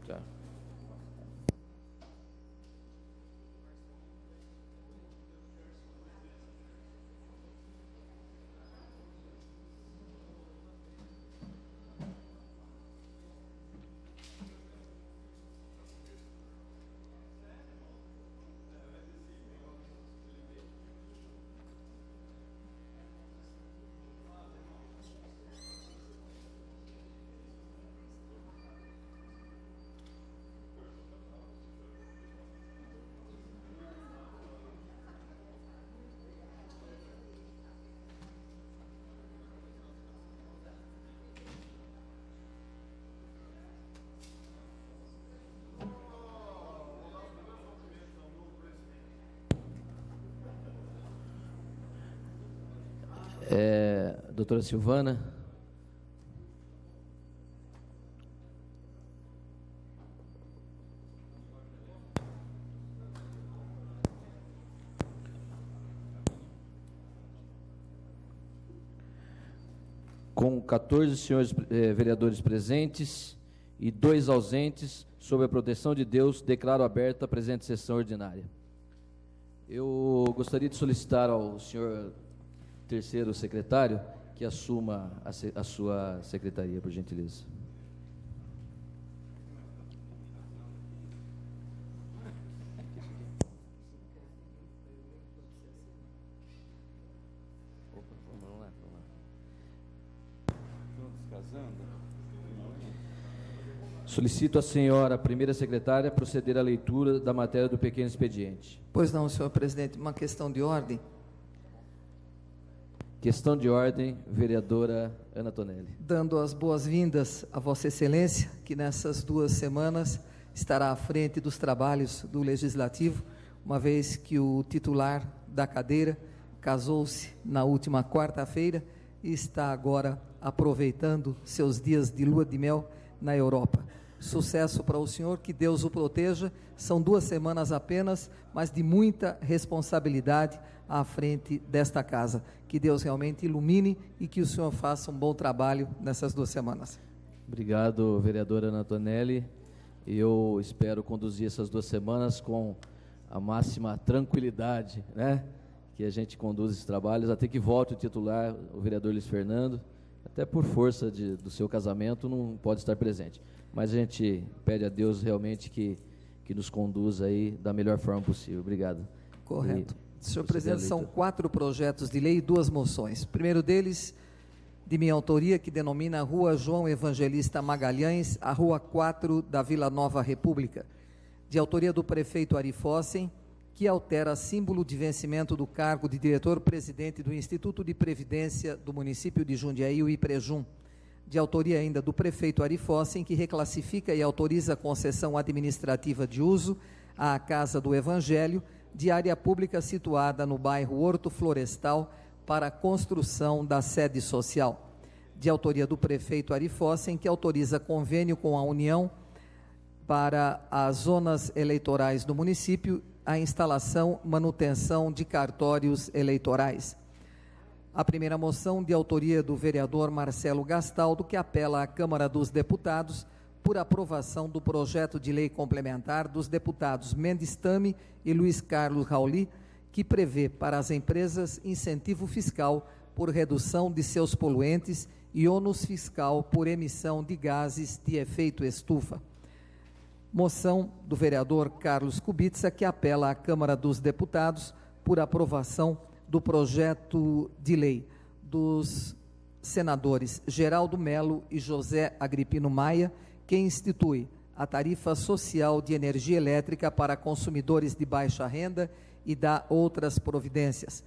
Tá. Doutora Silvana. Com 14 senhores vereadores presentes e 2 ausentes, sob a proteção de Deus, declaro aberta a presente sessão ordinária. Eu gostaria de solicitar ao senhor terceiro secretário que assuma a sua secretaria, por gentileza. Vamos lá. Solicito à senhora primeira secretária proceder à leitura da matéria do pequeno expediente. Pois não, senhor presidente, uma questão de ordem. Questão de ordem, vereadora Ana Tonelli. Dando as boas-vindas a Vossa Excelência, que nessas 2 semanas estará à frente dos trabalhos do Legislativo, uma vez que o titular da cadeira casou-se na última quarta-feira e está agora aproveitando seus dias de lua de mel na Europa. Sucesso para o senhor, que Deus o proteja. São 2 semanas apenas, mas de muita responsabilidade à frente desta casa. Que Deus realmente ilumine e que o senhor faça um bom trabalho nessas 2 semanas. Obrigado, vereadora Ana Tonelli. Eu espero conduzir essas 2 semanas com a máxima tranquilidade, né? Que a gente conduz esses trabalhos, até que volte o titular, o vereador Luiz Fernando, até por força do seu casamento, não pode estar presente. Mas a gente pede a Deus realmente que nos conduza aí da melhor forma possível. Obrigado. Correto. Senhor presidente, são 4 projetos de lei e 2 moções. O primeiro deles, de minha autoria, que denomina a Rua João Evangelista Magalhães, a Rua 4 da Vila Nova República, de autoria do prefeito Ari Fossen, que altera símbolo de vencimento do cargo de diretor-presidente do Instituto de Previdência do município de Jundiaí, o IPREJUM, de autoria ainda do prefeito Ari Fossen, que reclassifica e autoriza a concessão administrativa de uso à Casa do Evangelho, de área pública situada no bairro Horto Florestal, para a construção da sede social. De autoria do prefeito Ari Fossen, que autoriza convênio com a União para as zonas eleitorais do município, a instalação, manutenção de cartórios eleitorais. A primeira moção, de autoria do vereador Marcelo Gastaldo, que apela à Câmara dos Deputados por aprovação do projeto de lei complementar dos deputados Mendes Tame e Luiz Carlos Rauli, que prevê para as empresas incentivo fiscal por redução de seus poluentes e ônus fiscal por emissão de gases de efeito estufa. Moção do vereador Carlos Kubitsa, que apela à Câmara dos Deputados por aprovação do projeto de lei dos senadores Geraldo Melo e José Agripino Maia, que institui a tarifa social de energia elétrica para consumidores de baixa renda e dá outras providências.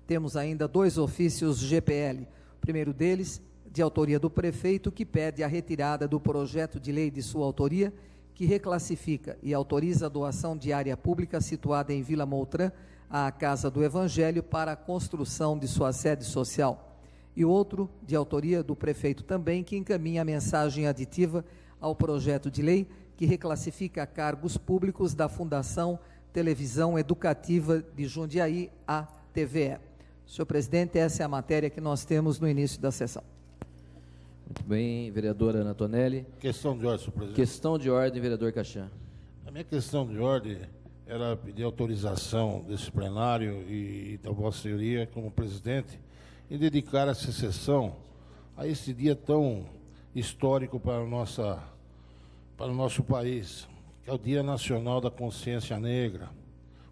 Temos ainda 2 ofícios GPL. O primeiro deles, de autoria do prefeito, que pede a retirada do projeto de lei de sua autoria, que reclassifica e autoriza a doação de área pública situada em Vila Moutran à Casa do Evangelho para a construção de sua sede social. E outro, de autoria do prefeito também, que encaminha a mensagem aditiva ao projeto de lei que reclassifica cargos públicos da Fundação Televisão Educativa de Jundiaí, a TVE. Senhor presidente, essa é a matéria que nós temos no início da sessão. Muito bem, vereadora Ana Tonelli. Questão de ordem, senhor presidente. Questão de ordem, vereador Caxã. A minha questão de ordem era pedir autorização desse plenário e da Vossa Senhoria, como presidente, em dedicar essa sessão a esse dia tão histórico para o nosso país, que é o Dia Nacional da Consciência Negra,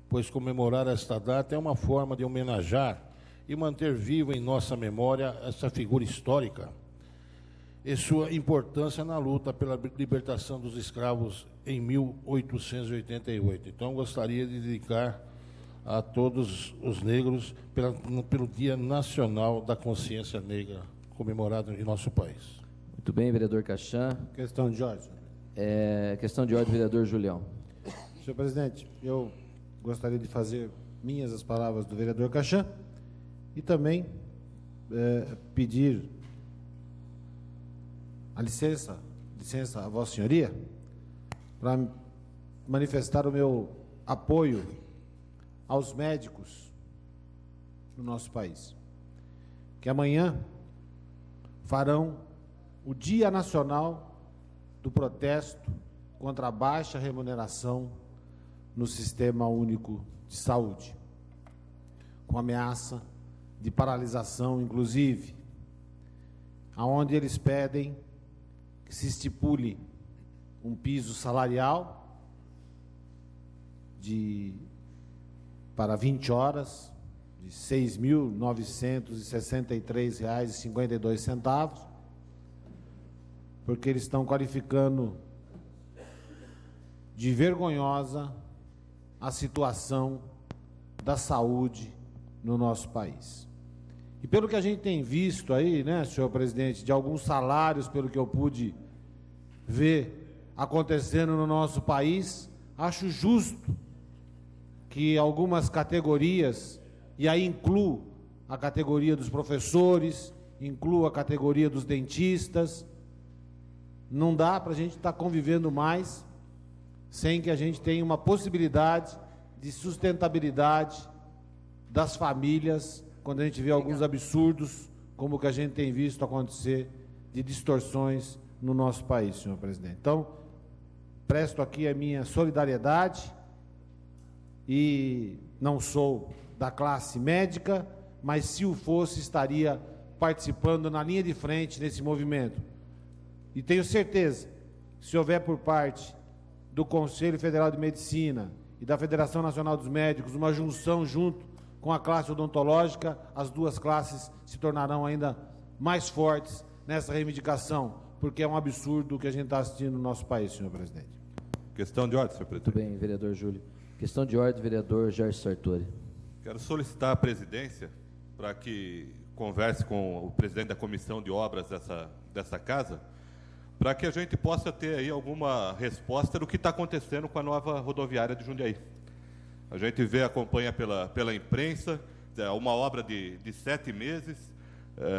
pois comemorar esta data é uma forma de homenagear e manter viva em nossa memória essa figura histórica e sua importância na luta pela libertação dos escravos em 1888. Então, gostaria de dedicar a todos os negros pelo Dia Nacional da Consciência Negra, comemorado em nosso país. Muito bem, vereador Caxã. Questão de ordem. Questão de ordem, vereador Julião. Senhor presidente, eu gostaria de fazer minhas as palavras do vereador Caxã e também pedir a licença a Vossa Senhoria para manifestar o meu apoio aos médicos no nosso país, que amanhã farão o Dia Nacional do Protesto contra a baixa remuneração no Sistema Único de Saúde, com ameaça de paralisação, inclusive, aonde eles pedem que se estipule um piso salarial para 20 horas, de R$ 6.963,52, porque eles estão qualificando de vergonhosa a situação da saúde no nosso país. E pelo que a gente tem visto aí, né, senhor presidente, de alguns salários, pelo que eu pude ver acontecendo no nosso país, acho justo que algumas categorias, e aí incluo a categoria dos professores, incluo a categoria dos dentistas, não dá para a gente estar convivendo mais sem que a gente tenha uma possibilidade de sustentabilidade das famílias, quando a gente vê alguns absurdos, como o que a gente tem visto acontecer, de distorções no nosso país, senhor presidente. Então, presto aqui a minha solidariedade, e não sou da classe médica, mas se o fosse, estaria participando na linha de frente nesse movimento. E tenho certeza, se houver por parte do Conselho Federal de Medicina e da Federação Nacional dos Médicos uma junção junto com a classe odontológica, as duas classes se tornarão ainda mais fortes nessa reivindicação, porque é um absurdo o que a gente está assistindo no nosso país, senhor presidente. Questão de ordem, senhor presidente. Muito bem, vereador Júlio. Questão de ordem, vereador Jorge Sartori. Quero solicitar a presidência para que converse com o presidente da comissão de obras dessa casa, para que a gente possa ter aí alguma resposta do que está acontecendo com a nova rodoviária de Jundiaí. A gente acompanha pela imprensa, uma obra de 7 meses,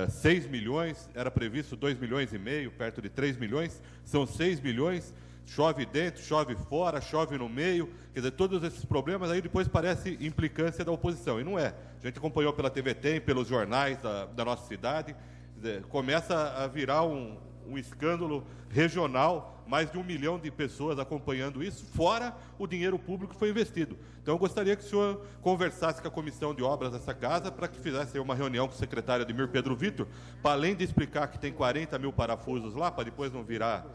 6 milhões, era previsto 2,5 milhões, perto de 3 milhões, são 6 milhões, chove dentro, chove fora, chove no meio, quer dizer, todos esses problemas aí depois parece implicância da oposição, e não é. A gente acompanhou pela TVT, pelos jornais da nossa cidade, dizer, começa a virar um escândalo regional, mais de 1 milhão de pessoas acompanhando isso, fora o dinheiro público que foi investido. Então, eu gostaria que o senhor conversasse com a comissão de obras dessa casa para que fizesse uma reunião com o secretário Ademir Pedro Vitor, para além de explicar que tem 40 mil parafusos lá, para depois não virar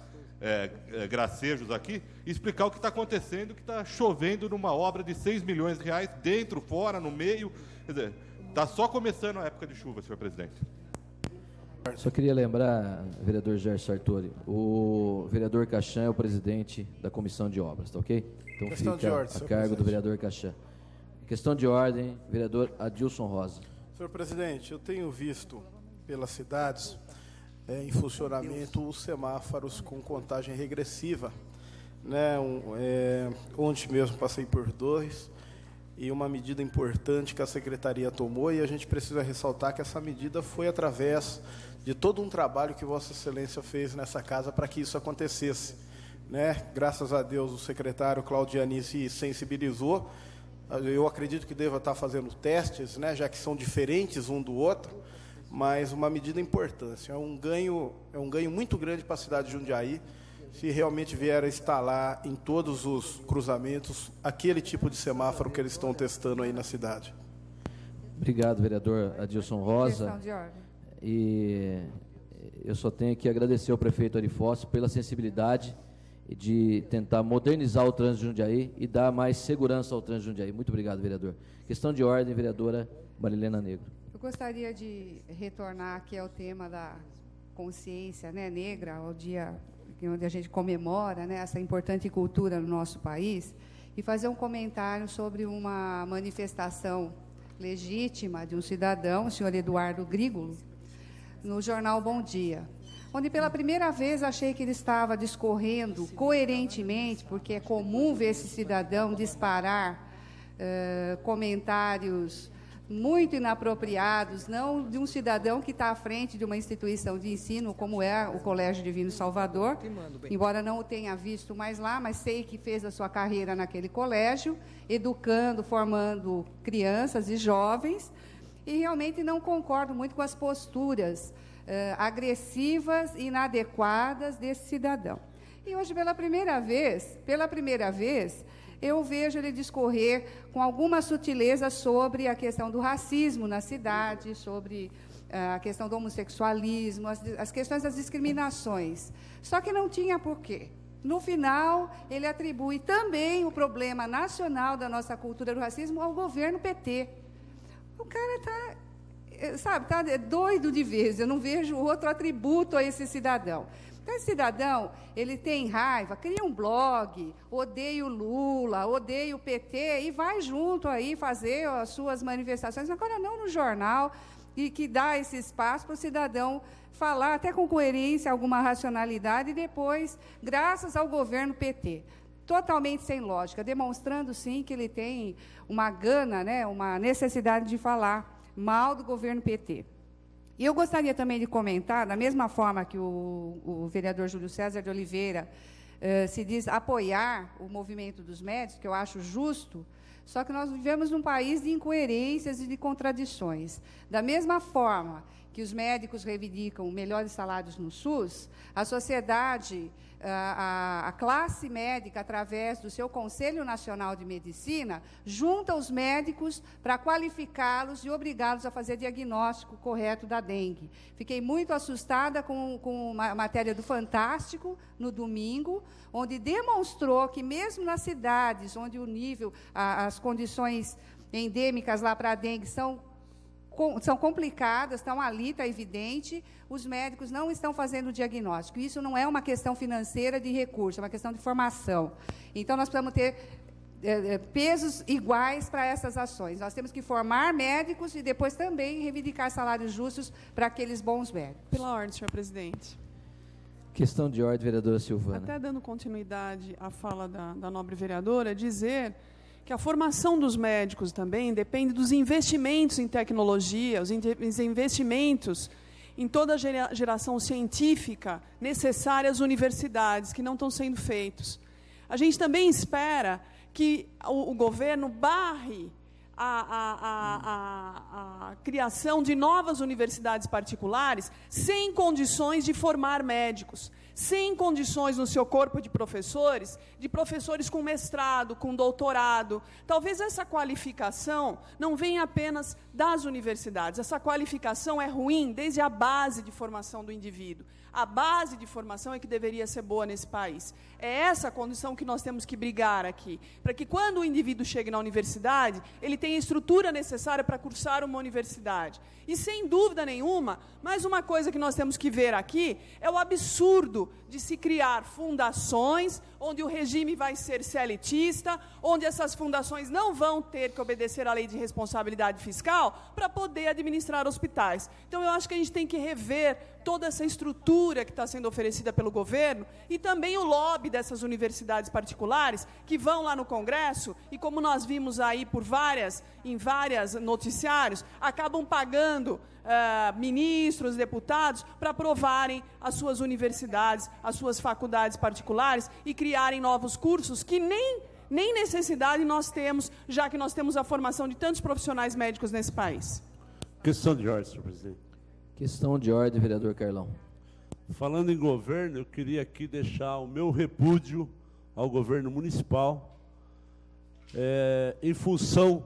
gracejos aqui, explicar o que está acontecendo, que está chovendo numa obra de 6 milhões de reais, dentro, fora, no meio. Quer dizer, está só começando a época de chuva, senhor presidente. Só queria lembrar, vereador Jorge Sartori, o vereador Caxã é o presidente da comissão de obras, tá ok? Então questão fica ordem, a cargo do vereador Caxã. Questão de ordem, vereador Adilson Rosa. Senhor presidente, eu tenho visto pelas cidades em funcionamento os semáforos com contagem regressiva, né? Ontem mesmo passei por 2, e uma medida importante que a secretaria tomou, e a gente precisa ressaltar que essa medida foi através de todo um trabalho que Vossa Excelência fez nessa casa para que isso acontecesse, né? Graças a Deus o secretário Claudiani se sensibilizou. Eu acredito que deva estar fazendo testes, né? Já que são diferentes um do outro, mas uma medida importante. É um ganho muito grande para a cidade de Jundiaí, se realmente vier a instalar em todos os cruzamentos aquele tipo de semáforo que eles estão testando aí na cidade. Obrigado, vereador Adilson Rosa. Questão de ordem. E eu só tenho que agradecer ao prefeito Arifócio pela sensibilidade de tentar modernizar o trânsito de Jundiaí e dar mais segurança ao trânsito de Jundiaí. Muito obrigado, vereador. Questão de ordem, vereadora Marilena Negro. Eu gostaria de retornar aqui ao tema da consciência, né, negra, ao dia onde a gente comemora, né, essa importante cultura no nosso país, e fazer um comentário sobre uma manifestação legítima de um cidadão, o senhor Eduardo Grígolo, no jornal Bom Dia, onde pela primeira vez achei que ele estava discorrendo coerentemente, porque é comum ver esse cidadão disparar comentários muito inapropriados, não de um cidadão que está à frente de uma instituição de ensino, como é o Colégio Divino Salvador, embora não o tenha visto mais lá, mas sei que fez a sua carreira naquele colégio, educando, formando crianças e jovens, e realmente não concordo muito com as posturas agressivas e inadequadas desse cidadão. E hoje, pela primeira vez, eu vejo ele discorrer com alguma sutileza sobre a questão do racismo na cidade, sobre a questão do homossexualismo, as questões das discriminações. Só que não tinha porquê. No final, ele atribui também o problema nacional da nossa cultura do racismo ao governo PT. O cara está doido de vez, eu não vejo outro atributo a esse cidadão. Então, esse cidadão, ele tem raiva, cria um blog, odeia o Lula, odeia o PT, e vai junto aí fazer as suas manifestações, agora não no jornal, e que dá esse espaço para o cidadão falar, até com coerência, alguma racionalidade, e depois, graças ao governo PT. Totalmente sem lógica, demonstrando, sim, que ele tem uma gana, né, uma necessidade de falar mal do governo PT. E eu gostaria também de comentar, da mesma forma que o vereador Júlio César de Oliveira se diz apoiar o movimento dos médicos, que eu acho justo, só que nós vivemos num país de incoerências e de contradições. Da mesma forma que os médicos reivindicam melhores salários no SUS, a sociedade, a classe médica, através do seu Conselho Nacional de Medicina, junta os médicos para qualificá-los e obrigá-los a fazer diagnóstico correto da dengue. Fiquei muito assustada com a matéria do Fantástico, no domingo, onde demonstrou que mesmo nas cidades onde o nível, as condições endêmicas lá para a dengue são complicadas, estão ali, está evidente, os médicos não estão fazendo o diagnóstico. Isso não é uma questão financeira de recurso, é uma questão de formação. Então, nós precisamos ter pesos iguais para essas ações. Nós temos que formar médicos e depois também reivindicar salários justos para aqueles bons médicos. Pela ordem, senhor presidente. Questão de ordem, vereadora Silvana. Até dando continuidade à fala da nobre vereadora, dizer que a formação dos médicos também depende dos investimentos em tecnologia, os investimentos em toda a geração científica necessária às universidades, que não estão sendo feitos. A gente também espera que o governo barre a criação de novas universidades particulares sem condições de formar médicos, sem condições no seu corpo de professores com mestrado, com doutorado. Talvez essa qualificação não venha apenas das universidades. Essa qualificação é ruim desde a base de formação do indivíduo. A base de formação é que deveria ser boa nesse país. É essa a condição que nós temos que brigar aqui, para que quando o indivíduo chegue na universidade, ele tenha a estrutura necessária para cursar uma universidade. E, sem dúvida nenhuma, mais uma coisa que nós temos que ver aqui é o absurdo de se criar fundações onde o regime vai ser seletista, onde essas fundações não vão ter que obedecer à lei de responsabilidade fiscal para poder administrar hospitais. Então, eu acho que a gente tem que rever toda essa estrutura que está sendo oferecida pelo governo e também o lobby dessas universidades particulares que vão lá no Congresso e, como nós vimos aí em vários noticiários, acabam pagando ministros, deputados, para aprovarem as suas universidades, as suas faculdades particulares e criarem novos cursos que nem necessidade nós temos, já que nós temos a formação de tantos profissionais médicos nesse país. Questão de ordem, senhor presidente. Questão de ordem, vereador Carlão. Falando em governo, eu queria aqui deixar o meu repúdio ao governo municipal em função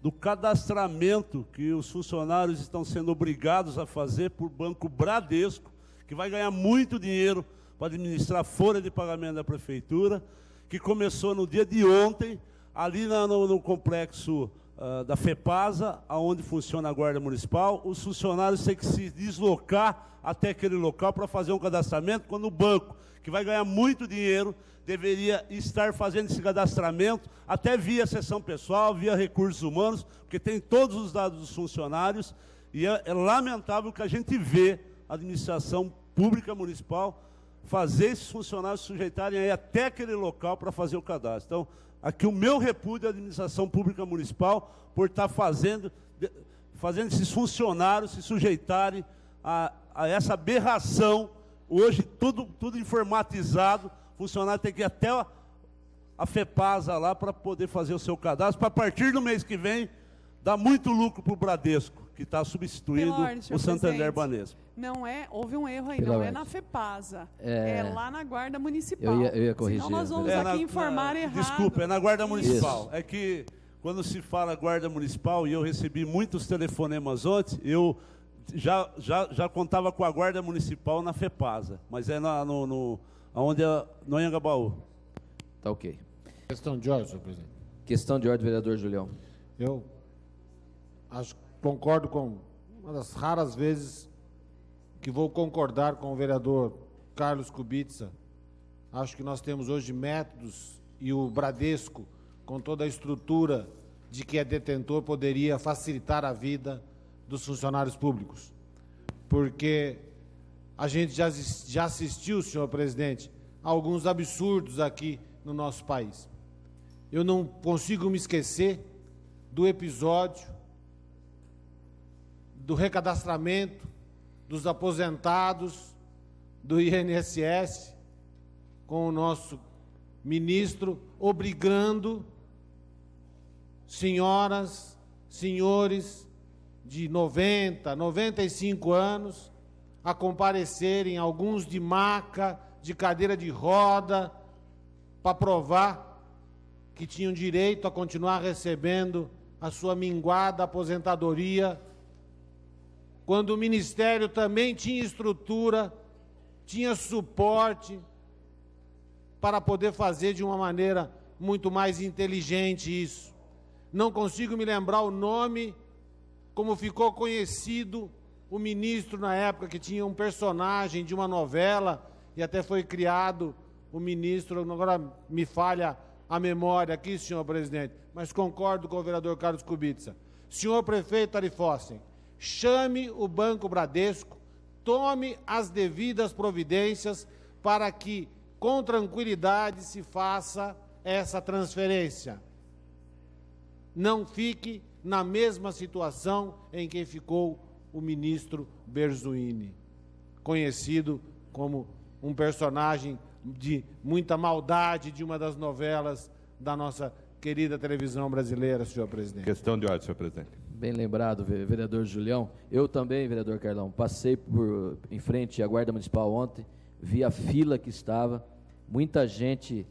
do cadastramento que os funcionários estão sendo obrigados a fazer por Banco Bradesco, que vai ganhar muito dinheiro para administrar a folha de pagamento da prefeitura, que começou no dia de ontem, ali no complexo da FEPASA, onde funciona a Guarda Municipal. Os funcionários têm que se deslocar até aquele local para fazer um cadastramento, quando o banco, que vai ganhar muito dinheiro, deveria estar fazendo esse cadastramento, até via sessão pessoal, via recursos humanos, porque tem todos os dados dos funcionários, e é lamentável que a gente vê a administração pública municipal fazer esses funcionários sujeitarem aí até aquele local para fazer o cadastro. Então, aqui o meu repúdio à administração pública municipal por estar fazendo esses funcionários se sujeitarem a essa aberração. Hoje, tudo informatizado, o funcionário tem que ir até a FEPASA lá para poder fazer o seu cadastro, para a partir do mês que vem, dar muito lucro para o Bradesco, que está substituindo o Santander Banespa. Não é, houve um erro aí, Pela não ordem. é na FEPASA, é lá na Guarda Municipal. Eu ia corrigir. Senão nós vamos aqui informar errado. Desculpa, é na Guarda Municipal. Isso. É que quando se fala Guarda Municipal, e eu recebi muitos telefonemas ontem, eu já contava com a Guarda Municipal na FEPASA, mas é no Anhangabaú. Tá ok. Questão de ordem, senhor presidente. Questão de ordem, vereador Julião. Eu concordo com uma das raras vezes que vou concordar com o vereador Carlos Kubica. Acho que nós temos hoje métodos, e o Bradesco, com toda a estrutura de que é detentor, poderia facilitar a vida dos funcionários públicos. Porque a gente já assistiu, senhor presidente, a alguns absurdos aqui no nosso país. Eu não consigo me esquecer do episódio do recadastramento dos aposentados do INSS, com o nosso ministro obrigando senhoras, senhores de 90, 95 anos a comparecerem, alguns de maca, de cadeira de roda, para provar que tinham direito a continuar recebendo a sua minguada aposentadoria, quando o Ministério também tinha estrutura, tinha suporte para poder fazer de uma maneira muito mais inteligente isso. Não consigo me lembrar o nome, como ficou conhecido o ministro na época, que tinha um personagem de uma novela, e até foi criado o ministro, agora me falha a memória aqui, senhor presidente, mas concordo com o vereador Carlos Kubica. Senhor prefeito Arifossen, chame o Banco Bradesco, tome as devidas providências para que, com tranquilidade, se faça essa transferência. Não fique na mesma situação em que ficou o ministro Berzuini, conhecido como um personagem de muita maldade de uma das novelas da nossa querida televisão brasileira, senhor presidente. Questão de ordem, senhor presidente. Bem lembrado, vereador Julião. Eu também, vereador Carlão, passei em frente à Guarda Municipal ontem, vi a fila que estava, muita gente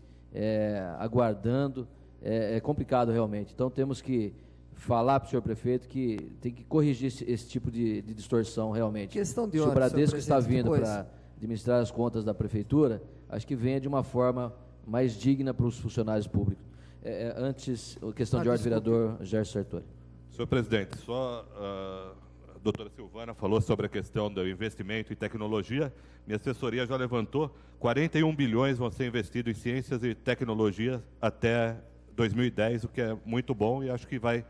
aguardando, é complicado realmente. Então temos que falar para o senhor prefeito que tem que corrigir esse tipo de distorção realmente. Questão de Se o ordem, Bradesco está vindo depois. para administrar as contas da prefeitura, acho que venha de uma forma mais digna para os funcionários públicos. Antes, questão de ordem, vereador Gerson Sartori. Senhor presidente, só a doutora Silvana falou sobre a questão do investimento em tecnologia. Minha assessoria já levantou 41 bilhões vão ser investidos em ciências e tecnologia até 2010, o que é muito bom e acho que vai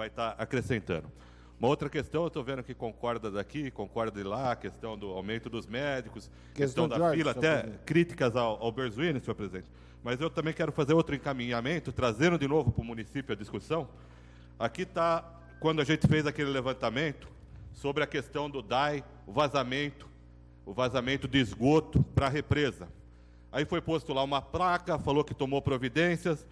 estar acrescentando. Uma outra questão, eu estou vendo que concorda daqui, concorda de lá, a questão do aumento dos médicos, questão da fila, até críticas ao Berzuini, senhor presidente. Mas eu também quero fazer outro encaminhamento, trazendo de novo para o município a discussão. Aqui está, quando a gente fez aquele levantamento, sobre a questão do DAI, o vazamento de esgoto para a represa. Aí foi posto lá uma placa, falou que tomou providências,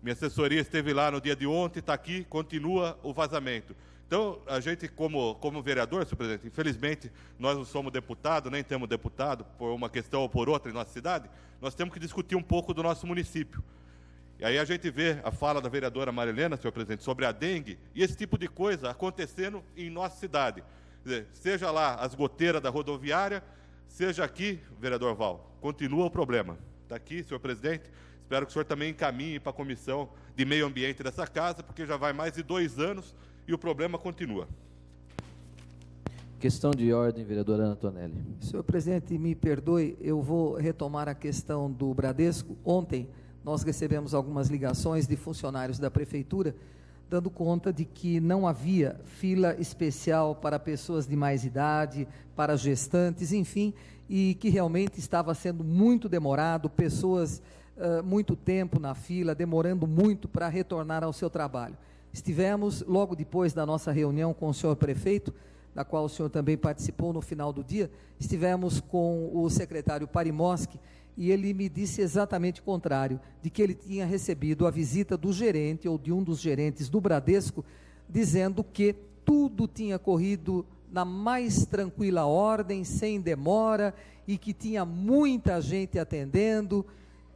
minha assessoria esteve lá no dia de ontem, está aqui, continua o vazamento. Então, a gente, como vereador, senhor presidente, infelizmente, nós não somos deputado, nem temos deputado, por uma questão ou por outra em nossa cidade, nós temos que discutir um pouco do nosso município. E aí a gente vê a fala da vereadora Marilena, senhor presidente, sobre a dengue, e esse tipo de coisa acontecendo em nossa cidade. Quer dizer, seja lá as goteiras da rodoviária, seja aqui, vereador Val, continua o problema. Está aqui, senhor presidente, espero que o senhor também encaminhe para a Comissão de Meio Ambiente dessa casa, porque já vai mais de 2 anos e o problema continua. Questão de ordem, vereadora Ana Tonelli. Senhor presidente, me perdoe, eu vou retomar a questão do Bradesco. Ontem nós recebemos algumas ligações de funcionários da prefeitura, dando conta de que não havia fila especial para pessoas de mais idade, para gestantes, enfim, e que realmente estava sendo muito demorado, pessoas muito tempo na fila, demorando muito para retornar ao seu trabalho. Estivemos, logo depois da nossa reunião com o senhor prefeito, da qual o senhor também participou no final do dia, estivemos com o secretário Parimoski, e ele me disse exatamente o contrário, de que ele tinha recebido a visita do gerente, ou de um dos gerentes do Bradesco, dizendo que tudo tinha corrido na mais tranquila ordem, sem demora, e que tinha muita gente atendendo.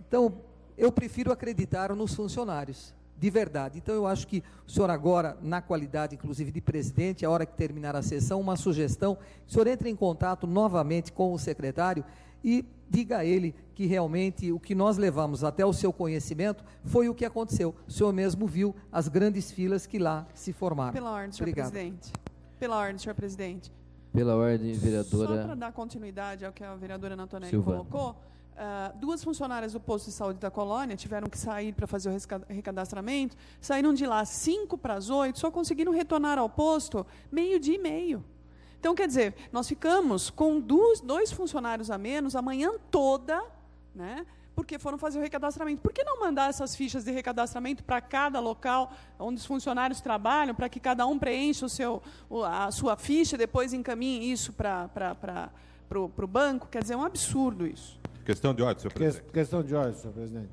Então, eu prefiro acreditar nos funcionários, de verdade. Então, eu acho que o senhor agora, na qualidade, inclusive, de presidente, a hora que terminar a sessão, uma sugestão, o senhor entre em contato novamente com o secretário e diga a ele que realmente o que nós levamos até o seu conhecimento foi o que aconteceu. O senhor mesmo viu as grandes filas que lá se formaram. Pela ordem, senhor presidente. Pela ordem, senhor presidente. Pela ordem, vereadora... Só para dar continuidade ao que a vereadora Ana Tonelli Silvana colocou, 2 funcionárias do posto de saúde da colônia tiveram que sair para fazer o recadastramento, saíram de lá 7:45, só conseguiram retornar ao posto 12:30. Então, quer dizer, nós ficamos com 2 funcionários a menos a manhã toda, né, porque foram fazer o recadastramento. Por que não mandar essas fichas de recadastramento para cada local onde os funcionários trabalham, para que cada um preencha a sua ficha e depois encaminhe isso para o banco? Quer dizer, é um absurdo isso. Questão de ordem, senhor presidente. Questão de ordem, senhor presidente.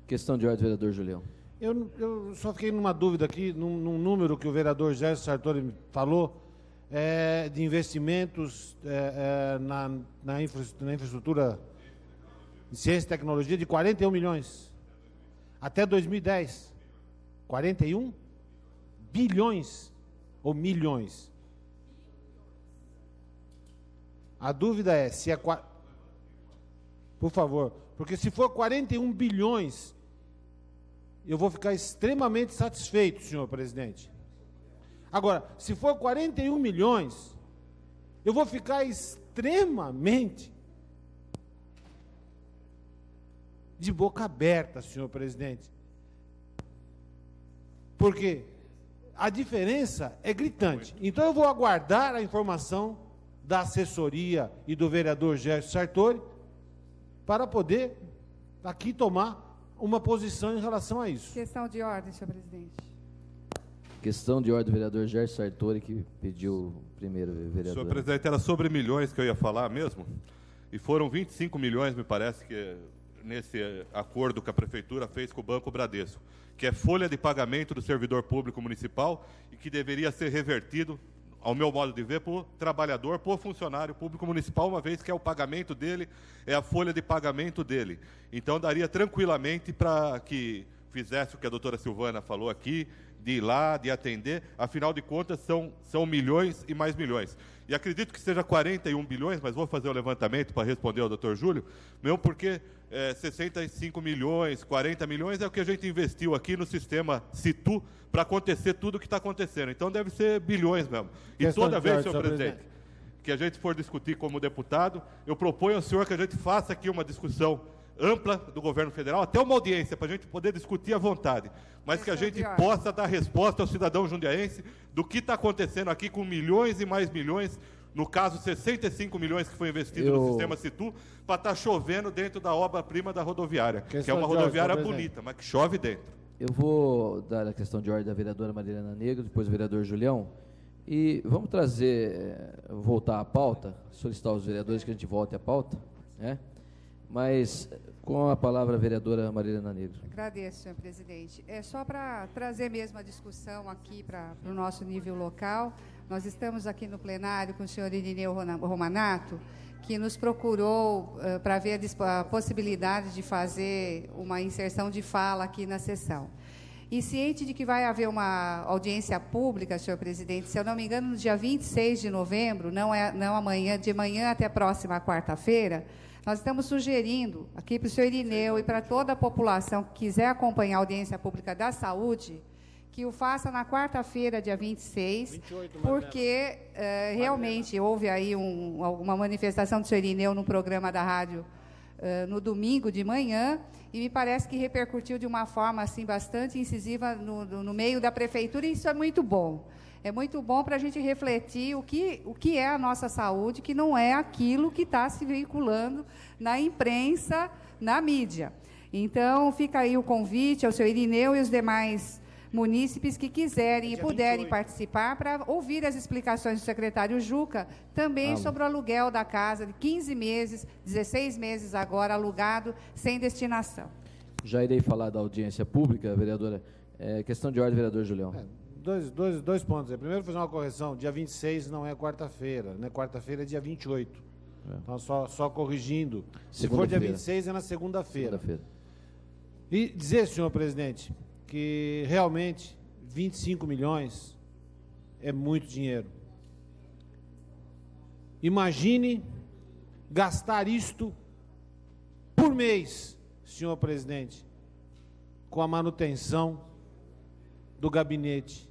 Questão de ordem, vereador Julião. Eu só fiquei numa dúvida aqui, num número que o vereador Gerson Sartori falou, de investimentos na infraestrutura de ciência e tecnologia de 41 milhões. Até 2010. 41 bilhões ou milhões. A dúvida é se é... Por favor, porque se for 41 bilhões, eu vou ficar extremamente satisfeito, senhor presidente. Agora, se for 41 milhões, eu vou ficar extremamente de boca aberta, senhor presidente. Porque a diferença é gritante. Então eu vou aguardar a informação da assessoria e do vereador Gerson Sartori para poder aqui tomar uma posição em relação a isso. Questão de ordem, senhor presidente. Questão de ordem do vereador Gerson Sartori, que pediu primeiro, vereador. Senhor presidente, era sobre milhões que eu ia falar mesmo, e foram 25 milhões, me parece, que nesse acordo que a prefeitura fez com o Banco Bradesco, que é folha de pagamento do servidor público municipal e que deveria ser revertido, ao meu modo de ver, por trabalhador, por funcionário público municipal, uma vez que é o pagamento dele, é a folha de pagamento dele. Então, daria tranquilamente para que fizesse o que a doutora Silvana falou aqui, de ir lá, de atender, afinal de contas, são milhões e mais milhões. E acredito que seja 41 bilhões, mas vou fazer o levantamento para responder ao doutor Júlio, mesmo porque 65 milhões, 40 milhões é o que a gente investiu aqui no sistema Situ para acontecer tudo o que está acontecendo. Então deve ser bilhões mesmo. E toda vez, senhor presidente, que a gente for discutir como deputado, eu proponho ao senhor que a gente faça aqui uma discussão ampla do governo federal, até uma audiência, para a gente poder discutir à vontade, mas que a gente possa dar resposta ao cidadão jundiaense do que está acontecendo aqui com milhões e mais milhões, no caso 65 milhões que foi investido no sistema Situ, para estar chovendo dentro da obra-prima da rodoviária, que é uma rodoviária bonita, mas que chove dentro. Eu vou dar a questão de ordem da vereadora Marilena Negro, depois do vereador Julião, e vamos trazer, voltar à pauta, solicitar aos vereadores que a gente volte à pauta, né? Mas, com a palavra, a vereadora Marilena Negro. Agradeço, senhor presidente. É só para trazer mesmo a discussão aqui para o nosso nível local. Nós estamos aqui no plenário com o senhor Irineu Romanato, que nos procurou para ver a possibilidade de fazer uma inserção de fala aqui na sessão. E ciente de que vai haver uma audiência pública, senhor presidente, se eu não me engano, no dia 26 de novembro, não amanhã, de manhã até a próxima quarta-feira, nós estamos sugerindo aqui para o senhor Irineu e para toda a população que quiser acompanhar a audiência pública da saúde, que o faça na quarta-feira, dia 26, porque realmente houve aí uma manifestação do senhor Irineu no programa da rádio no domingo de manhã, e me parece que repercutiu de uma forma assim, bastante incisiva no meio da prefeitura, e isso é muito bom. É muito bom para a gente refletir o que é a nossa saúde, que não é aquilo que está se veiculando na imprensa, na mídia. Então, fica aí o convite ao senhor Irineu e os demais munícipes que quiserem e puderem participar para ouvir as explicações do secretário Juca, também sobre o aluguel da casa de 15 meses, 16 meses agora, alugado, sem destinação. Já irei falar da audiência pública, vereadora. Questão de ordem, vereador Julião. Dois pontos. Primeiro, fazer uma correção. Dia 26 não é quarta-feira, né? Quarta-feira é dia 28. Então, só corrigindo. Se for dia 26, é na segunda-feira. E dizer, senhor presidente, que realmente 25 milhões é muito dinheiro. Imagine gastar isto por mês, senhor presidente, com a manutenção do gabinete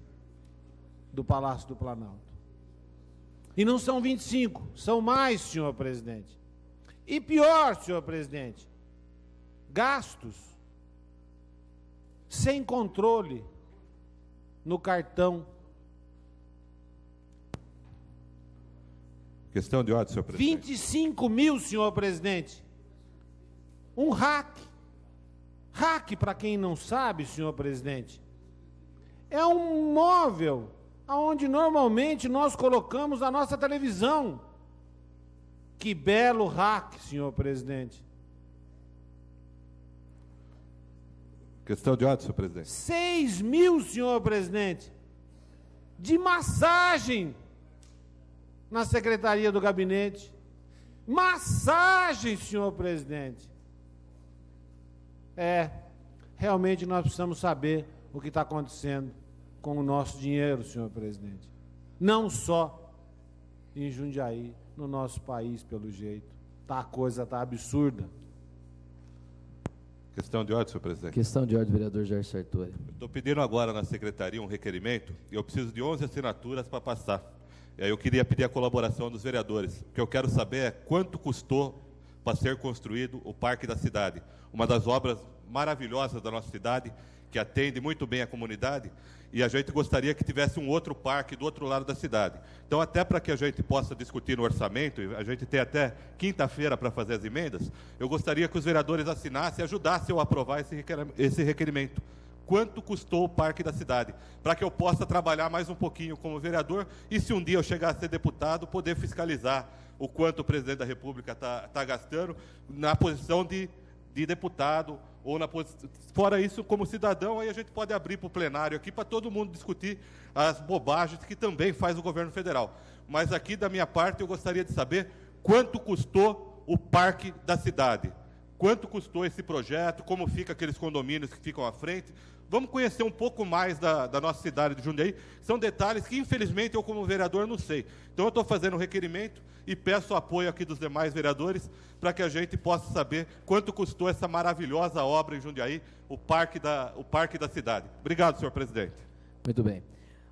do Palácio do Planalto. E não são 25, são mais, senhor presidente. E pior, senhor presidente, gastos sem controle no cartão. Questão de ordem, senhor presidente. 25 mil, senhor presidente. Um hack. Hack, para quem não sabe, senhor presidente, é um móvel onde normalmente nós colocamos a nossa televisão. Que belo hack, senhor presidente. Questão de ordem, senhor presidente. 6 mil, senhor presidente, de massagem na secretaria do gabinete. Massagem, senhor presidente. Realmente nós precisamos saber o que está acontecendo com o nosso dinheiro, senhor presidente. Não só em Jundiaí, no nosso país, pelo jeito. A coisa está absurda. Questão de ordem, senhor presidente. Questão de ordem, vereador Jair Sartori. Estou pedindo agora na secretaria um requerimento e eu preciso de 11 assinaturas para passar. E aí eu queria pedir a colaboração dos vereadores. O que eu quero saber é quanto custou para ser construído o Parque da Cidade. Uma das obras maravilhosas da nossa cidade, que atende muito bem a comunidade, e a gente gostaria que tivesse um outro parque do outro lado da cidade. Então, até para que a gente possa discutir no orçamento, a gente tem até quinta-feira para fazer as emendas, eu gostaria que os vereadores assinassem e ajudassem eu a aprovar esse requerimento. Quanto custou o Parque da Cidade? Para que eu possa trabalhar mais um pouquinho como vereador e, se um dia eu chegar a ser deputado, poder fiscalizar o quanto o presidente da República está gastando na posição de deputado, ou fora isso, como cidadão, aí a gente pode abrir para o plenário aqui para todo mundo discutir as bobagens que também faz o governo federal. Mas aqui, da minha parte, eu gostaria de saber quanto custou o Parque da Cidade. Quanto custou esse projeto, como ficam aqueles condomínios que ficam à frente. Vamos conhecer um pouco mais da nossa cidade de Jundiaí. São detalhes que, infelizmente, eu como vereador não sei. Então, eu estou fazendo um requerimento e peço o apoio aqui dos demais vereadores para que a gente possa saber quanto custou essa maravilhosa obra em Jundiaí, o Parque da Cidade. Obrigado, senhor presidente. Muito bem.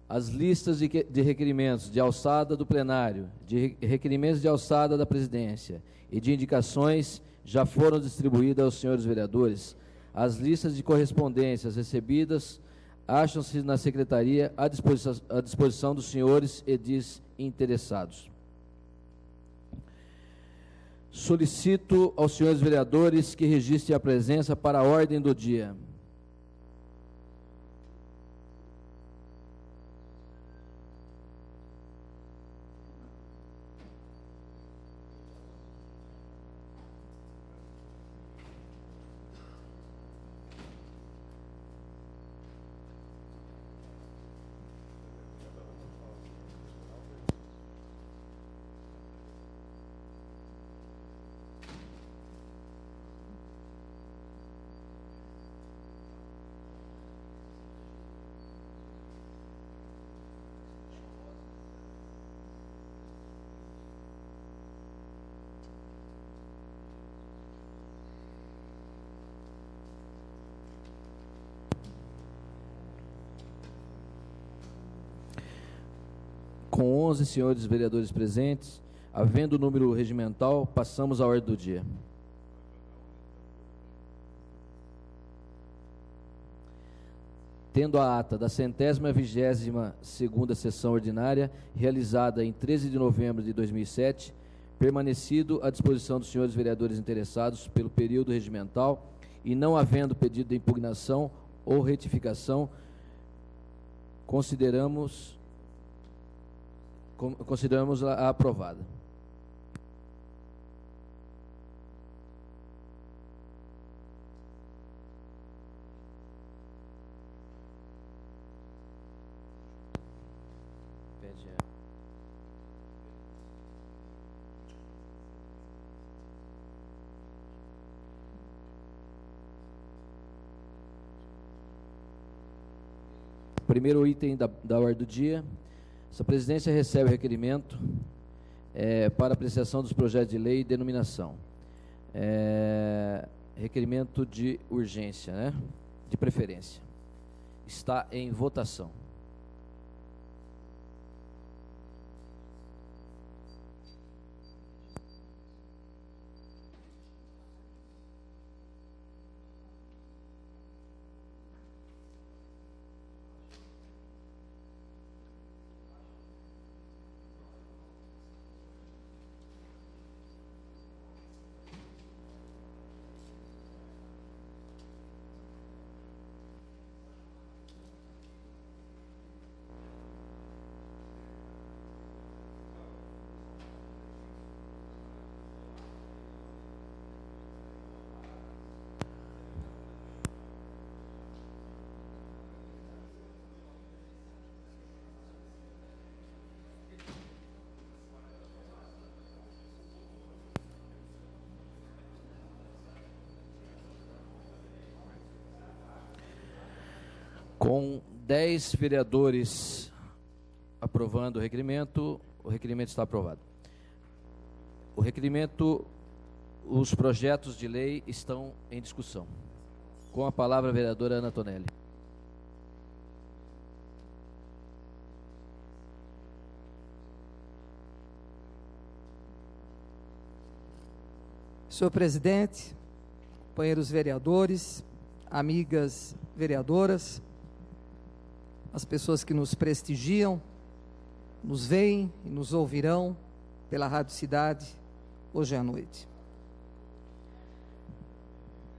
As listas de requerimentos de alçada do plenário, de requerimentos de alçada da presidência e de indicações já foram distribuídas aos senhores vereadores. As listas de correspondências recebidas acham-se na secretaria à disposição dos senhores edis interessados. Solicito aos senhores vereadores que registrem a presença para a ordem do dia. Com 11 senhores vereadores presentes, havendo o número regimental, passamos à ordem do dia. Tendo a ata da 122ª sessão ordinária, realizada em 13 de novembro de 2007, permanecido à disposição dos senhores vereadores interessados pelo período regimental e não havendo pedido de impugnação ou retificação, consideramos-a aprovada. Primeiro item da ordem do dia. Essa presidência recebe o requerimento para apreciação dos projetos de lei e denominação. Requerimento de urgência, né? De preferência. Está em votação. Com 10 vereadores aprovando o requerimento está aprovado. O requerimento, os projetos de lei estão em discussão. Com a palavra a vereadora Ana Tonelli. Senhor presidente, companheiros vereadores, amigas vereadoras, as pessoas que nos prestigiam, nos veem e nos ouvirão pela Rádio Cidade hoje à noite.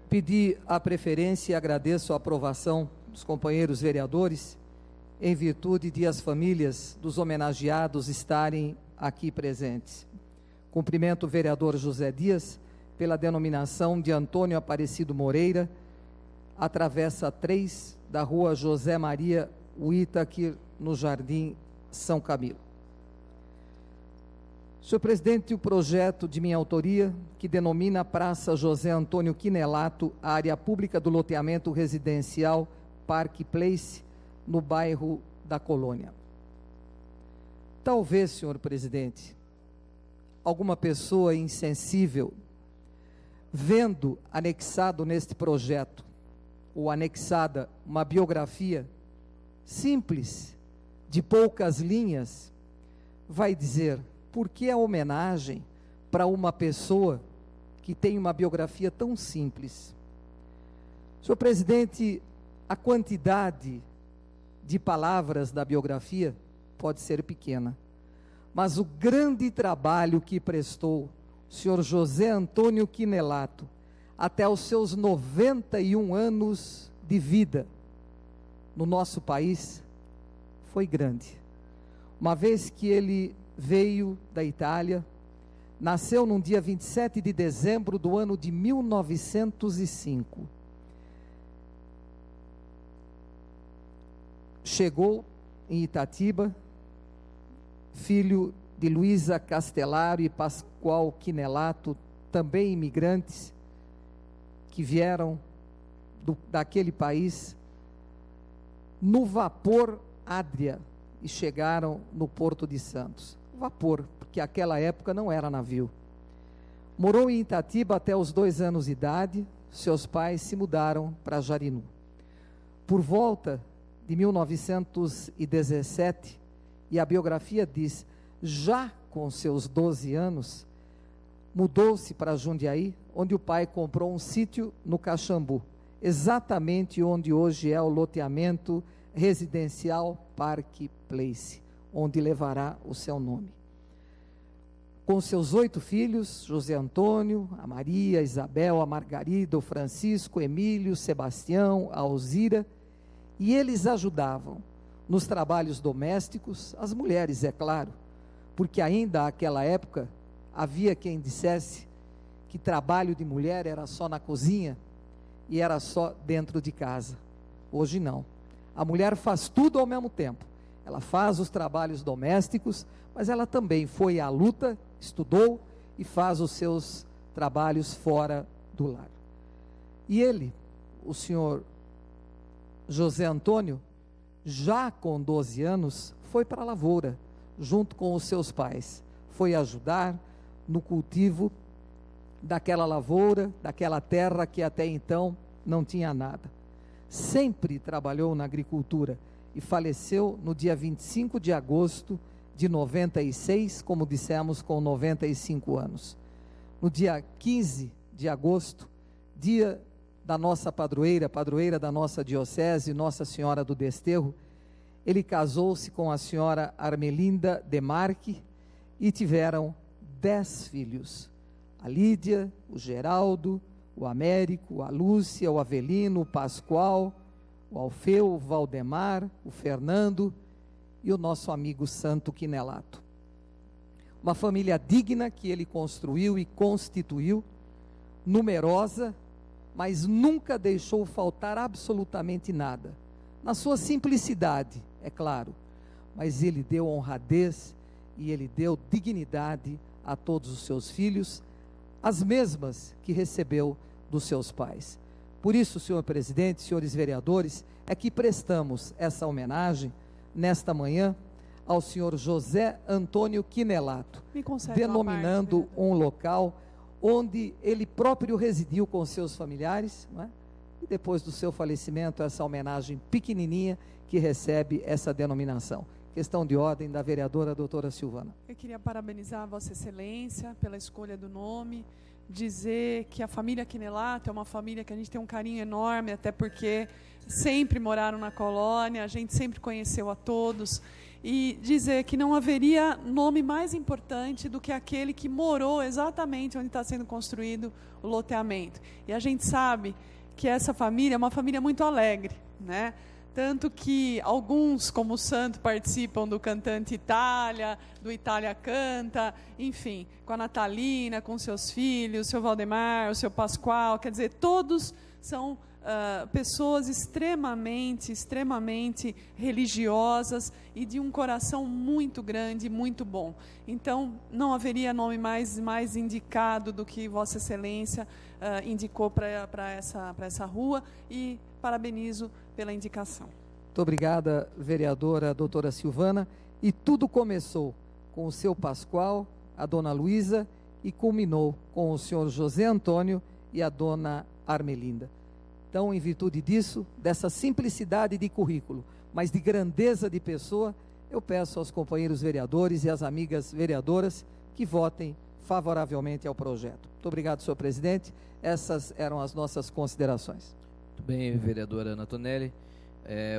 Pedi a preferência e agradeço a aprovação dos companheiros vereadores em virtude de as famílias dos homenageados estarem aqui presentes. Cumprimento o vereador José Dias pela denominação de Antônio Aparecido Moreira, a travessa 3 da rua José Maria Uita, aqui no Jardim São Camilo. Senhor presidente, o projeto de minha autoria, que denomina Praça José Antônio Quinelato, a área pública do loteamento residencial Park Place, no bairro da Colônia. Talvez, senhor presidente, alguma pessoa insensível, vendo anexado neste projeto, ou anexada uma biografia simples, de poucas linhas, vai dizer: por que a homenagem para uma pessoa que tem uma biografia tão simples? Senhor presidente, a quantidade de palavras da biografia pode ser pequena, mas o grande trabalho que prestou o senhor José Antônio Quinelato, até os seus 91 anos de vida, no nosso país, foi grande. Uma vez que ele veio da Itália, nasceu no dia 27 de dezembro do ano de 1905. Chegou em Itatiba, filho de Luísa Castellaro e Pascoal Quinelato, também imigrantes, que vieram daquele país, no vapor Adria, e chegaram no Porto de Santos. Vapor, porque aquela época não era navio. Morou em Itatiba até os 2 anos de idade, seus pais se mudaram para Jarinu. Por volta de 1917, E a biografia diz, já com seus 12 anos, mudou-se para Jundiaí, onde o pai comprou um sítio no Caxambu, exatamente onde hoje é o loteamento residencial Park Place, onde levará o seu nome. Com seus 8 filhos, José Antônio, a Maria, a Isabel, a Margarida, o Francisco, Emílio, Sebastião, a Alzira, e eles ajudavam nos trabalhos domésticos, as mulheres, é claro, porque ainda naquela época havia quem dissesse que trabalho de mulher era só na cozinha e era só dentro de casa. Hoje não. A mulher faz tudo ao mesmo tempo. Ela faz os trabalhos domésticos, mas ela também foi à luta, estudou e faz os seus trabalhos fora do lar. E ele, o senhor José Antônio, já com 12 anos, foi para a lavoura, junto com os seus pais. Foi ajudar no cultivo daquela lavoura, daquela terra que até então não tinha nada. Sempre trabalhou na agricultura e faleceu no dia 25 de agosto de 96, como dissemos, com 95 anos. No dia 15 de agosto, dia da nossa padroeira da nossa diocese, Nossa Senhora do Desterro, ele casou-se com a senhora Armelinda Demarque e tiveram 10 filhos. A Lídia, o Geraldo, o Américo, a Lúcia, o Avelino, o Pascoal, o Alfeu, o Valdemar, o Fernando e o nosso amigo Santo Quinelato. Uma família digna que ele construiu e constituiu, numerosa, mas nunca deixou faltar absolutamente nada. Na sua simplicidade, é claro, mas ele deu honradez e ele deu dignidade a todos os seus filhos, as mesmas que recebeu dos seus pais. Por isso, senhor presidente, senhores vereadores, é que prestamos essa homenagem nesta manhã ao senhor José Antônio Quinelato, denominando um local onde ele próprio residiu com seus familiares, não é? E depois do seu falecimento, essa homenagem pequenininha que recebe essa denominação. Questão de ordem da vereadora doutora Silvana. Eu queria parabenizar a Vossa Excelência pela escolha do nome, dizer que a família Quinelato é uma família que a gente tem um carinho enorme, até porque sempre moraram na colônia, a gente sempre conheceu a todos, e dizer que não haveria nome mais importante do que aquele que morou exatamente onde está sendo construído o loteamento. E a gente sabe que essa família é uma família muito alegre, né? Tanto que alguns, como o Santo, participam do Cantante Itália, do Itália Canta, enfim, com a Natalina, com seus filhos, o seu Valdemar, o seu Pascoal, quer dizer, todos são pessoas extremamente religiosas e de um coração muito grande, muito bom. Então, não haveria nome mais indicado do que Vossa Excelência indicou para essa rua, e parabenizo pela indicação. Muito obrigada, vereadora doutora Silvana. E tudo começou com o seu Pascoal, a dona Luísa, e culminou com o senhor José Antônio e a dona Armelinda. Então, em virtude disso, dessa simplicidade de currículo, mas de grandeza de pessoa, eu peço aos companheiros vereadores e às amigas vereadoras que votem favoravelmente ao projeto. Muito obrigado, senhor presidente. Essas eram as nossas considerações. Muito bem, vereadora Ana Tonelli.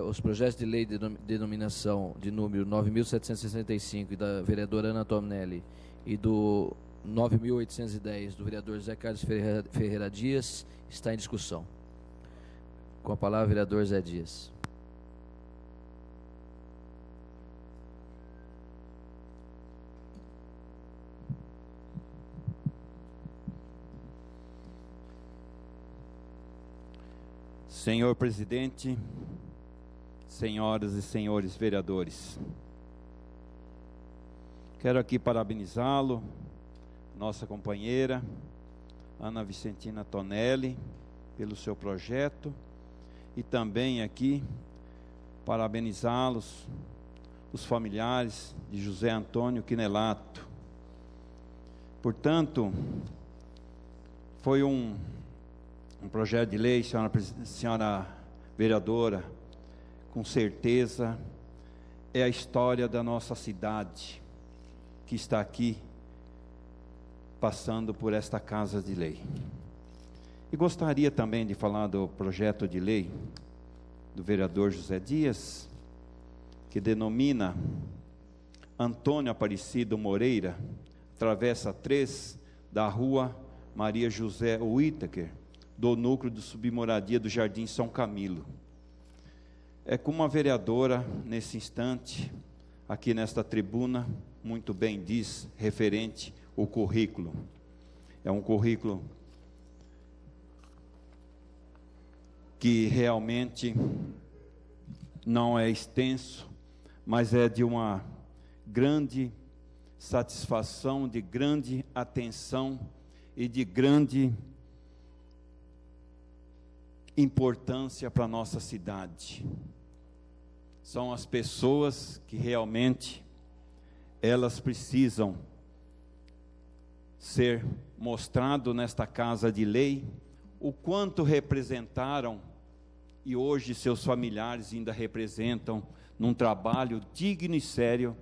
Os projetos de lei de denominação de número 9.765 da vereadora Ana Tonelli e do 9.810 do vereador Zé Carlos Ferreira Dias está em discussão. Com a palavra, vereador Zé Dias. Senhor presidente, senhoras e senhores vereadores, quero aqui parabenizá-lo, nossa companheira Ana Vicentina Tonelli, pelo seu projeto, e também aqui parabenizá-los, os familiares de José Antônio Quinelato. Portanto, foi um projeto de lei, senhora vereadora, com certeza é a história da nossa cidade, que está aqui, passando por esta casa de lei. E gostaria também de falar do projeto de lei do vereador José Dias, que denomina Antônio Aparecido Moreira, travessa 3 da rua Maria José Whittaker, do núcleo de submoradia do Jardim São Camilo. É como a vereadora, nesse instante, aqui nesta tribuna, muito bem diz, referente ao currículo. É um currículo que realmente não é extenso, mas é de uma grande satisfação, de grande atenção e de grande importância para a nossa cidade. São as pessoas que realmente elas precisam ser mostrado nesta casa de lei o quanto representaram e hoje seus familiares ainda representam num trabalho digno e sério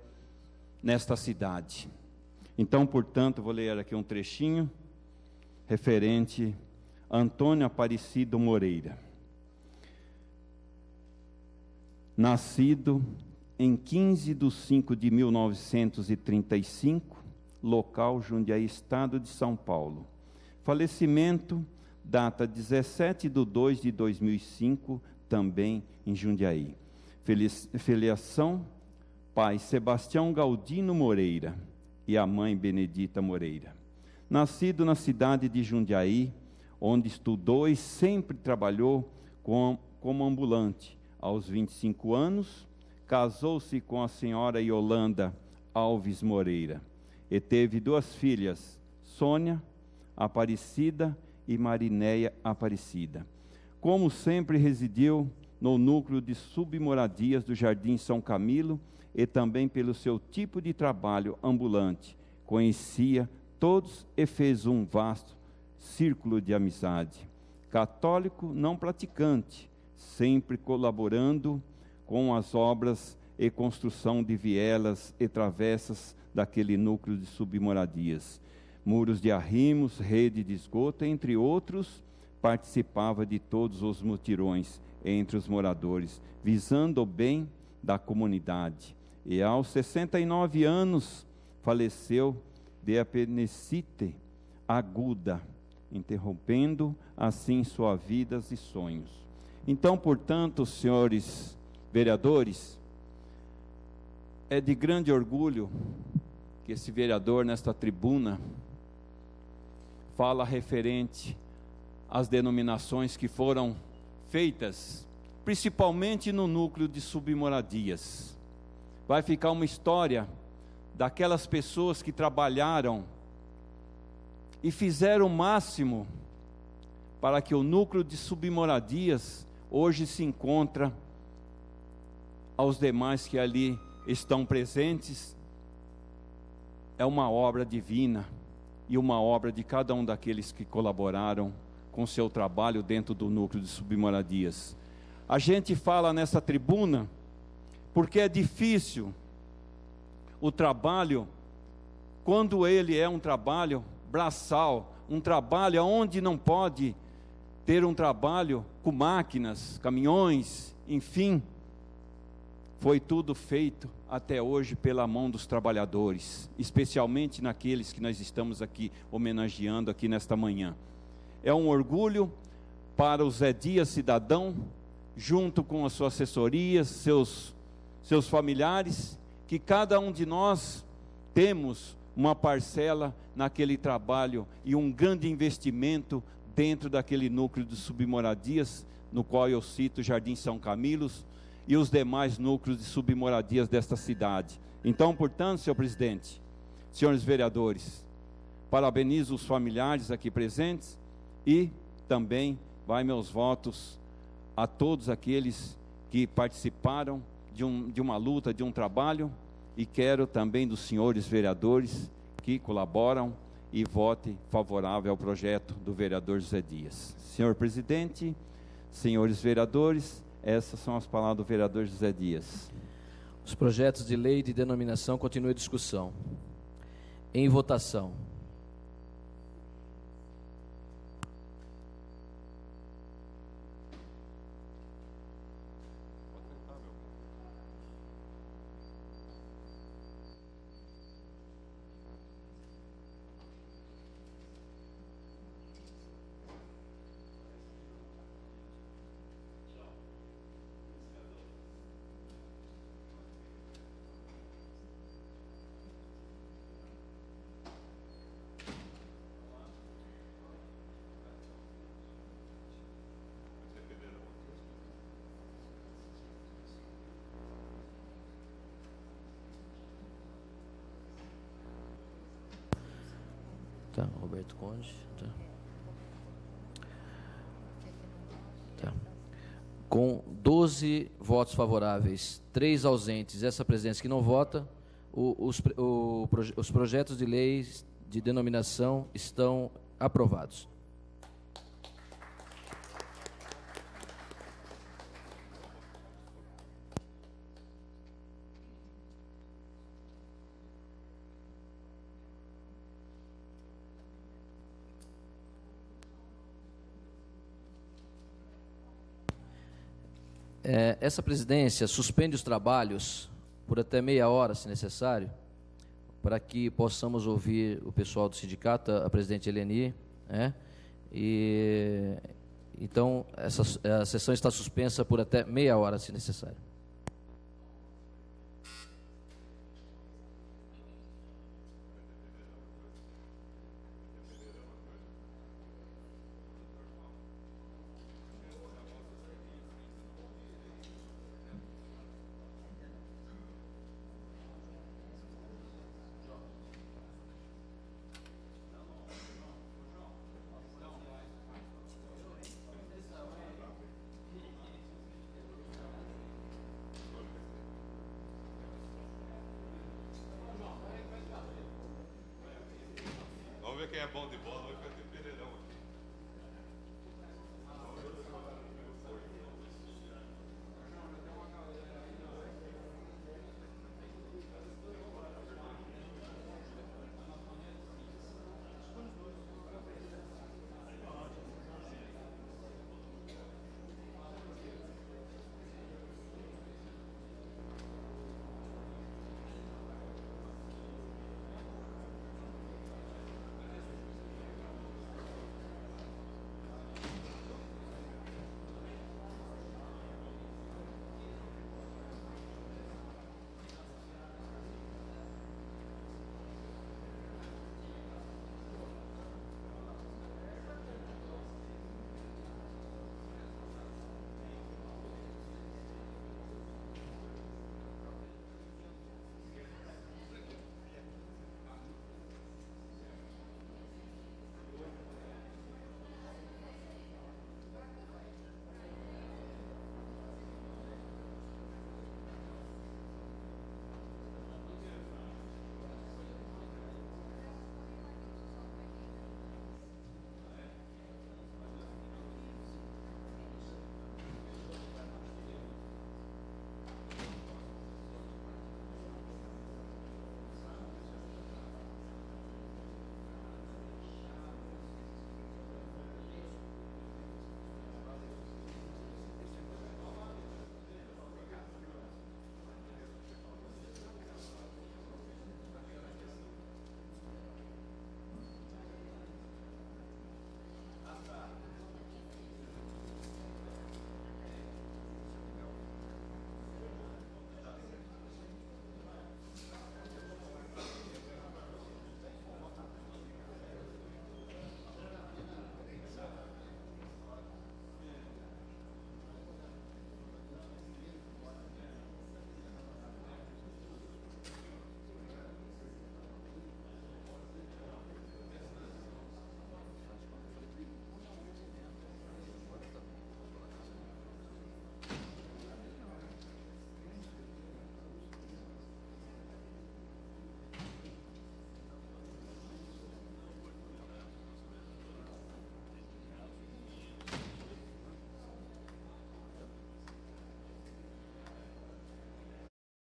nesta cidade. Então, portanto, vou ler aqui um trechinho referente a Antônio Aparecido Moreira. Nascido em 15/5/1935, local Jundiaí, estado de São Paulo. Falecimento, data 17/2/2005, também em Jundiaí. Filiação, pai Sebastião Galdino Moreira e a mãe Benedita Moreira. Nascido na cidade de Jundiaí, onde estudou e sempre trabalhou como ambulante. Aos 25 anos, casou-se com a senhora Yolanda Alves Moreira e teve 2 filhas, Sônia Aparecida e Marinéia Aparecida. Como sempre, residiu no núcleo de submoradias do Jardim São Camilo e também pelo seu tipo de trabalho ambulante. Conhecia todos e fez um vasto círculo de amizade. Católico não praticante, sempre colaborando com as obras e construção de vielas e travessas daquele núcleo de submoradias. Muros de arrimos, rede de esgoto, entre outros, participava de todos os mutirões entre os moradores, visando o bem da comunidade. E aos 69 anos, faleceu de apendicite aguda, interrompendo assim sua vida e sonhos. Então, portanto, senhores vereadores, é de grande orgulho que esse vereador nesta tribuna fala referente às denominações que foram feitas, principalmente no núcleo de submoradias. Vai ficar uma história daquelas pessoas que trabalharam e fizeram o máximo para que o núcleo de submoradias hoje se encontra aos demais que ali estão presentes. É uma obra divina e uma obra de cada um daqueles que colaboraram com seu trabalho dentro do núcleo de submoradias. A gente fala nessa tribuna porque é difícil o trabalho, quando ele é um trabalho braçal, um trabalho onde não pode ter um trabalho com máquinas, caminhões, enfim, foi tudo feito até hoje pela mão dos trabalhadores, especialmente naqueles que nós estamos aqui homenageando aqui nesta manhã. É um orgulho para o Zé Dias cidadão, junto com a sua assessoria, seus familiares, que cada um de nós temos uma parcela naquele trabalho e um grande investimento dentro daquele núcleo de submoradias, no qual eu cito Jardim São Camilo e os demais núcleos de submoradias desta cidade. Então, portanto, senhor presidente, senhores vereadores, parabenizo os familiares aqui presentes e também vai meus votos a todos aqueles que participaram de uma luta, de um trabalho, e quero também dos senhores vereadores que colaboram e vote favorável ao projeto do vereador José Dias. Senhor presidente, senhores vereadores, essas são as palavras do vereador José Dias. Os projetos de lei de denominação continuam em discussão. Em votação. Tá, Roberto Conde. Tá. Com 12 votos favoráveis, 3 ausentes, essa presidência que não vota, os projetos de leis de denominação estão aprovados. Essa presidência suspende os trabalhos por até meia hora, se necessário, para que possamos ouvir o pessoal do sindicato, a presidente Eleni, então a sessão está suspensa por até meia hora, se necessário. Vamos ver quem é bom de bola.